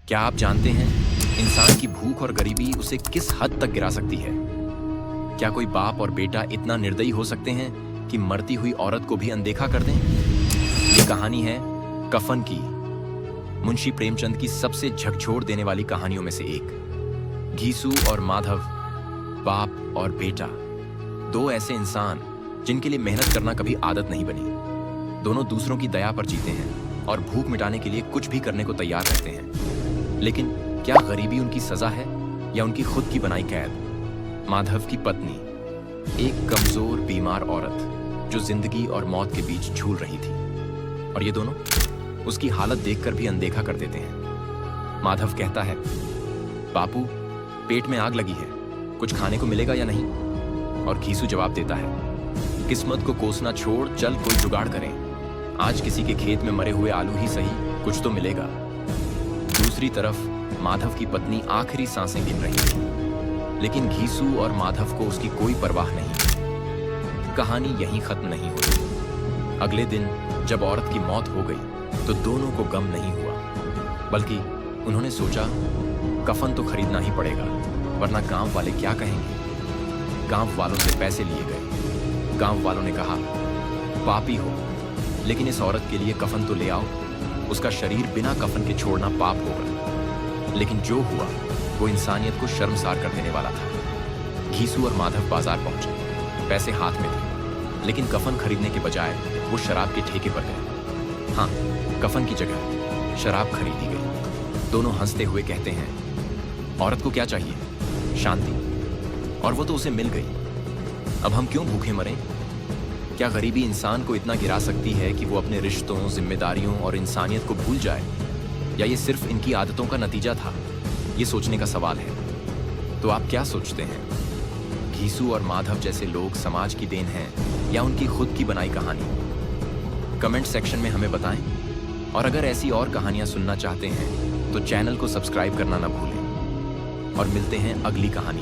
क्या आप जानते हैं इंसान की भूख और गरीबी उसे किस हद तक गिरा सकती है? क्या कोई बाप और बेटा इतना निर्दयी हो सकते हैं कि मरती हुई औरत को भी अनदेखा कर दें? ये कहानी है कफन की, मुंशी प्रेमचंद की सबसे झकझोर देने वाली कहानियों में से एक। घीसू और माधव, बाप और बेटा, दो ऐसे इंसान जिनके लिए मेहनत करना कभी आदत नहीं बनी। दोनों दूसरों की दया पर जीते हैं और भूख मिटाने के लिए कुछ भी करने को तैयार रहते हैं। लेकिन क्या गरीबी उनकी सजा है या उनकी खुद की बनाई कैद? माधव की पत्नी, एक कमजोर बीमार औरत जो जिंदगी और मौत के बीच झूल रही थी, और ये दोनों उसकी हालत देखकर भी अनदेखा कर देते हैं। माधव कहता है, बापू, पेट में आग लगी है, कुछ खाने को मिलेगा या नहीं? और घीसू जवाब देता है, किस्मत को कोसना छोड़ चल कोई जुगाड़ करें, आज किसी के खेत में मरे हुए आलू ही सही, कुछ तो मिलेगा। दूसरी तरफ माधव की पत्नी आखिरी सांसें गिन रही थी, लेकिन घीसू और माधव को उसकी कोई परवाह नहीं। कहानी यहीं खत्म नहीं हुई। अगले दिन जब औरत की मौत हो गई तो दोनों को गम नहीं हुआ, बल्कि उन्होंने सोचा कफन तो खरीदना ही पड़ेगा, वरना गांव वाले क्या कहेंगे। गांव वालों से पैसे लिए गए। गांव वालों ने कहा, पापी हो, लेकिन इस औरत के लिए कफन तो ले आओ, उसका शरीर बिना कफन के छोड़ना पाप होगा। लेकिन जो हुआ वो इंसानियत को शर्मसार कर देने वाला था। घीसू और माधव बाजार पहुंचे। पैसे हाथ में थे, लेकिन कफन खरीदने के बजाय वो शराब के ठेके पर गए। हाँ, कफन की जगह शराब खरीदी गई। दोनों हंसते हुए कहते हैं, औरत को क्या चाहिए? शांति, और वो तो उसे मिल गई। अब हम क्यों भूखे मरें? क्या गरीबी इंसान को इतना गिरा सकती है कि वो अपने रिश्तों, जिम्मेदारियों और इंसानियत को भूल जाए, या ये सिर्फ इनकी आदतों का नतीजा था? ये सोचने का सवाल है। तो आप क्या सोचते हैं? घीसू और माधव जैसे लोग समाज की देन हैं या उनकी खुद की बनाई कहानी? कमेंट सेक्शन में हमें बताएं। और अगर ऐसी और कहानियां सुनना चाहते हैं तो चैनल को सब्सक्राइब करना ना भूलें। और मिलते हैं अगली कहानी।